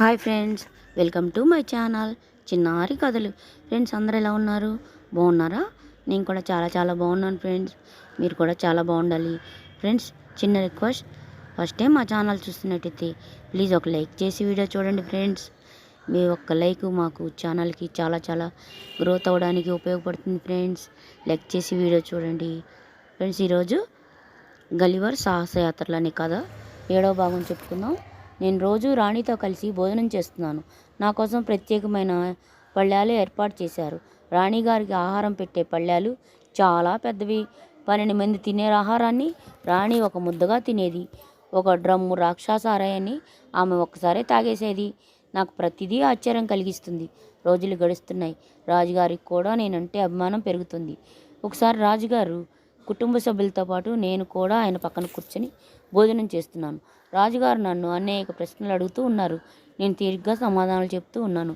Hi friends, welcome to my channel చిన్నారి కథలు. Friends, అందరూ ఎలా ఉన్నారు? బాగున్నారా? నేను కూడా చాలా చాలా బాగున్నాను ఫ్రెండ్స్. మీరు కూడా చాలా బాగుండాలి. ఫ్రెండ్స్, చిన్న రిక్వెస్ట్, ఫస్ట్ టైం మా ఛానల్ చూస్తున్నట్టయితే ప్లీజ్ ఒక లైక్ చేసి వీడియో చూడండి ఫ్రెండ్స్. మీ ఒక్క లైక్ మాకు ఛానల్కి చాలా చాలా గ్రోత్ అవ్వడానికి ఉపయోగపడుతుంది ఫ్రెండ్స్. లైక్ చేసి వీడియో చూడండి ఫ్రెండ్స్. ఈరోజు గలివర్ సాహసయాత్రలు అనే కథ 7వ భాగం చెప్పుకుందాం. నేను రోజు రాణితో కలిసి భోజనం చేస్తున్నాను. నా కోసం ప్రత్యేకమైన పళ్ళాలు ఏర్పాటు చేశారు. రాణిగారికి ఆహారం పెట్టే పళ్ళాలు చాలా పెద్దవి. 12 మంది తినే ఆహారాన్ని రాణి ఒక ముద్దగా తినేది. ఒక డ్రమ్ము రాక్షసారాయని ఆమె ఒక్కసారే తాగేసేది. నాకు ప్రతిదీ ఆశ్చర్యం కలిగిస్తుంది. రోజులు గడుస్తున్నాయి. రాజుగారికి కూడా నేనంటే అభిమానం పెరుగుతుంది. ఒకసారి రాజుగారు కుటుంబ సభ్యులతో పాటు నేను కూడా ఆయన పక్కన కూర్చొని భోజనం చేస్తున్నాను. రాజుగారు నన్ను అనేక ప్రశ్నలు అడుగుతూ ఉన్నారు. నేను తీరిగ్గా సమాధానాలు చెప్తూ ఉన్నాను.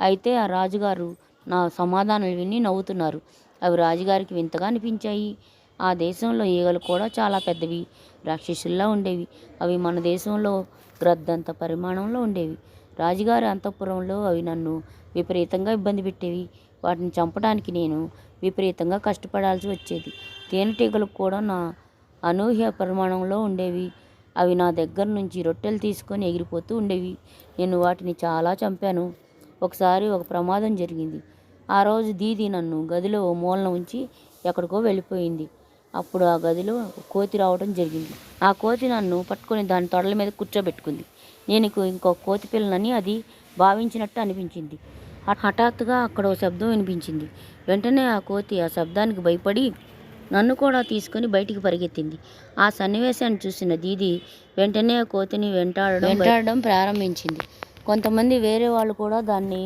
అయితే ఆ రాజుగారు నా సమాధానాలు విని నవ్వుతున్నారు. అవి రాజుగారికి వింతగా అనిపించాయి. ఆ దేశంలో ఈగలు కూడా చాలా పెద్దవి, రాక్షసుల్లా ఉండేవి. అవి మన దేశంలో గ్రద్దంత పరిమాణంలో ఉండేవి. రాజుగారి అంతఃపురంలో అవి నన్ను విపరీతంగా ఇబ్బంది పెట్టేవి. వాటిని చంపడానికి నేను విపరీతంగా కష్టపడాల్సి వచ్చేది. తేనెటీగలు కూడా నా అనూహ్య పరిమాణంలో ఉండేవి. అవి నా దగ్గర నుంచి రొట్టెలు తీసుకొని ఎగిరిపోతూ ఉండేవి. నేను వాటిని చాలా చంపాను. ఒకసారి ఒక ప్రమాదం జరిగింది. ఆ రోజు దీది నన్ను గదిలో ఓ మూలన ఉంచి ఎక్కడికో వెళ్ళిపోయింది. అప్పుడు ఆ గదిలో కోతి రావడం జరిగింది. ఆ కోతి నన్ను పట్టుకొని దాని తొడల మీద కూర్చోబెట్టుకుంది. నేను ఇంకో కోతి పిల్లనని అది భావించినట్టు అనిపించింది. హఠాత్తుగా అక్కడ ఓ శబ్దం వినిపించింది. వెంటనే ఆ కోతి ఆ శబ్దానికి భయపడి నన్ను కూడా తీసుకొని బయటికి పరిగెత్తింది. ఆ సన్నివేశాన్ని చూసిన దీది వెంటనే ఆ కోతిని వెంటాడడం ప్రారంభించింది. కొంతమంది వేరే వాళ్ళు కూడా దాన్ని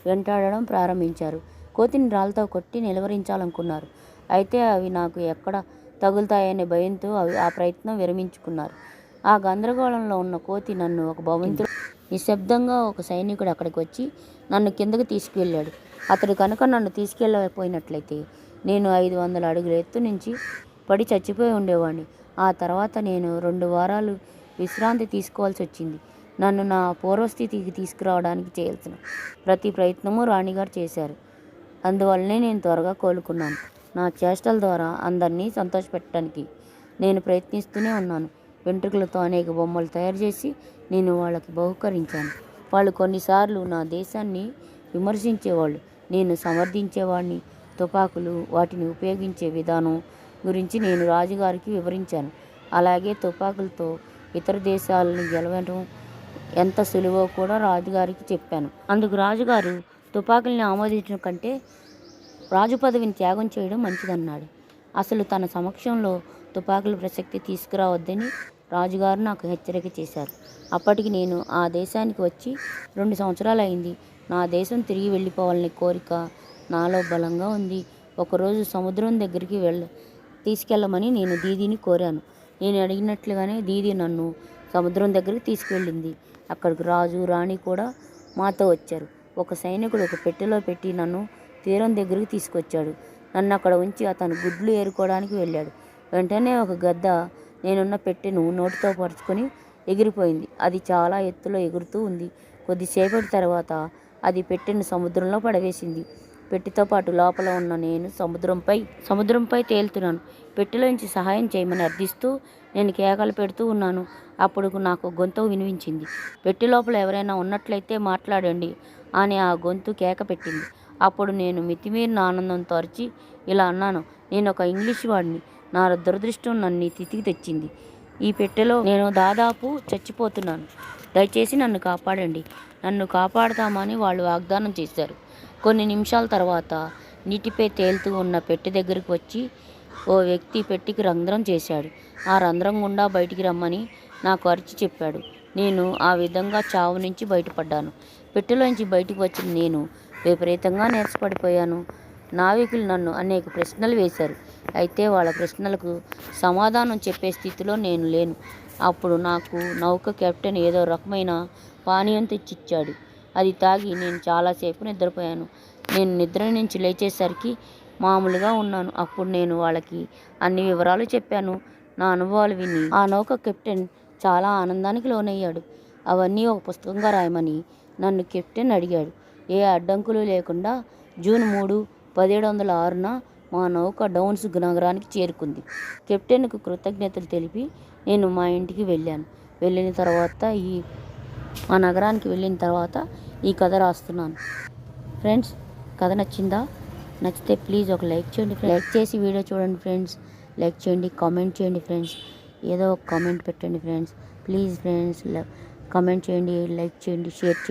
వెంటాడడం ప్రారంభించారు. కోతిని రాళ్ళతో కొట్టి నిలువరించాలనుకున్నారు. అయితే అవి నాకు ఎక్కడ తగులుతాయనే భయంతో అవి ఆ ప్రయత్నం విరమించుకున్నారు. ఆ గందరగోళంలో ఉన్న కోతి నన్ను ఒక భవంతిలో నిశ్శబ్దంగా ఒక సైనికుడు అక్కడికి వచ్చి నన్ను కిందకి తీసుకువెళ్ళాడు. అతడు కనుక నన్ను తీసుకెళ్ళకపోయినట్లయితే నేను 500 అడుగుల ఎత్తు నుంచి పడి చచ్చిపోయి ఉండేవాడిని. ఆ తర్వాత నేను 2 వారాలు విశ్రాంతి తీసుకోవాల్సి వచ్చింది. నన్ను నా పూర్వస్థితికి తీసుకురావడానికి చేయాల్సిన ప్రతి ప్రయత్నము రాణిగారు చేశారు. అందువల్లనే నేను త్వరగా కోలుకున్నాను. నా చేష్టల ద్వారా అందరినీ సంతోషపెట్టడానికి నేను ప్రయత్నిస్తూనే ఉన్నాను. వెంట్రుకలతో అనేక బొమ్మలు తయారు చేసి నేను వాళ్ళకి బహుకరించాను. వాళ్ళు కొన్నిసార్లు నా దేశాన్ని విమర్శించేవాళ్ళు. నేను సమర్థించేవాడిని. తుపాకులు, వాటిని ఉపయోగించే విధానం గురించి నేను రాజుగారికి వివరించాను. అలాగే తుపాకులతో ఇతర దేశాలను గెలవడం ఎంత సులువో కూడా రాజుగారికి చెప్పాను. అందుకు రాజుగారు తుపాకుల్ని ఆమోదించడం కంటే రాజు పదవిని త్యాగం చేయడం మంచిదన్నాడు. అసలు తన సమక్షంలో తుపాకుల ప్రసక్తి తీసుకురావద్దని రాజుగారు నాకు హెచ్చరిక చేశారు. అప్పటికి నేను ఆ దేశానికి వచ్చి 2 సంవత్సరాలు అయింది. నా దేశం తిరిగి వెళ్ళిపోవాలనే కోరిక నాలో బలంగా ఉంది. ఒకరోజు సముద్రం దగ్గరికి తీసుకెళ్ళమని నేను దీదీని కోరాను. నేను అడిగినట్లుగానే దీదీ నన్ను సముద్రం దగ్గరికి తీసుకువెళ్ళింది. అక్కడికి రాజు, రాణి కూడా మాతో వచ్చారు. ఒక సైనికుడు ఒక పెట్టెలో పెట్టి నన్ను తీరం దగ్గరికి తీసుకొచ్చాడు. నన్ను అక్కడ ఉంచి అతను గుడ్లు ఏరుకోవడానికి వెళ్ళాడు. వెంటనే ఒక గద్ద నేనున్న పెట్టెను నోటితో పరుచుకొని ఎగిరిపోయింది. అది చాలా ఎత్తులో ఎగురుతూ ఉంది. కొద్దిసేపటి తర్వాత అది పెట్టెను సముద్రంలో పడవేసింది. పెట్టెతో పాటు లోపల ఉన్న నేను సముద్రంపై తేలుతున్నాను. పెట్టెలోంచి సహాయం చేయమని అర్థిస్తూ నేను కేకలు పెడుతూ ఉన్నాను. అప్పుడు నాకు గొంతు వినిపించింది. పెట్టె లోపల ఎవరైనా ఉన్నట్లయితే మాట్లాడండి అని ఆ గొంతు కేక పెట్టింది. అప్పుడు నేను మితిమీరిన ఆనందంతో అరిచి ఇలా అన్నాను, నేను ఒక ఇంగ్లీష్ వాడిని. నా దురదృష్టం నన్ను తితికి తెచ్చింది. ఈ పెట్టెలో నేను దాదాపు చచ్చిపోతున్నాను. దయచేసి నన్ను కాపాడండి. నన్ను కాపాడతామని వాళ్ళు వాగ్దానం చేశారు. కొన్ని నిమిషాల తర్వాత నీటిపై తేలుతూ ఉన్న పెట్టె దగ్గరికి వచ్చి ఓ వ్యక్తి పెట్టెకి రంధ్రం చేశాడు. ఆ రంధ్రం గుండా బయటికి రమ్మని నాకు అరిచి చెప్పాడు. నేను ఆ విధంగా చావు నుంచి బయటపడ్డాను. పెట్టెలోంచి బయటికి వచ్చిన నేను విపరీతంగా నీరసపడిపోయాను. నావికులు నన్ను అనేక ప్రశ్నలు వేశారు. అయితే వాళ్ళ ప్రశ్నలకు సమాధానం చెప్పే స్థితిలో నేను లేను. అప్పుడు నాకు నౌక కెప్టెన్ ఏదో రకమైన పానీయం తెచ్చిచ్చాడు. అది తాగి నేను చాలాసేపు నిద్రపోయాను. నేను నిద్ర నుంచి లేచేసరికి మామూలుగా ఉన్నాను. అప్పుడు నేను వాళ్ళకి అన్ని వివరాలు చెప్పాను. నా అనుభవాలు విని ఆ నౌక కెప్టెన్ చాలా ఆనందానికి లోనయ్యాడు. అవన్నీ ఒక పుస్తకంగా రాయమని నన్ను కెప్టెన్ అడిగాడు. ఏ అడ్డంకులు లేకుండా జూన్ 3, 1706న మా నౌక డౌన్స్ నగరానికి చేరుకుంది. కెప్టెన్కు కృతజ్ఞతలు తెలిపి నేను మా ఇంటికి వెళ్ళాను. ఆ నగరానికి వెళ్ళిన తర్వాత ఈ కథ రాస్తున్నాను. ఫ్రెండ్స్, కథ నచ్చిందా? నచ్చితే ప్లీజ్ ఒక లైక్ చేయండి. లైక్ చేసి వీడియో చూడండి ఫ్రెండ్స్. లైక్ చేయండి, కామెంట్ చేయండి ఫ్రెండ్స్. ఏదో ఒక కామెంట్ పెట్టండి ఫ్రెండ్స్. ప్లీజ్ ఫ్రెండ్స్, కామెంట్ చేయండి, లైక్ చేయండి, షేర్ చేయండి.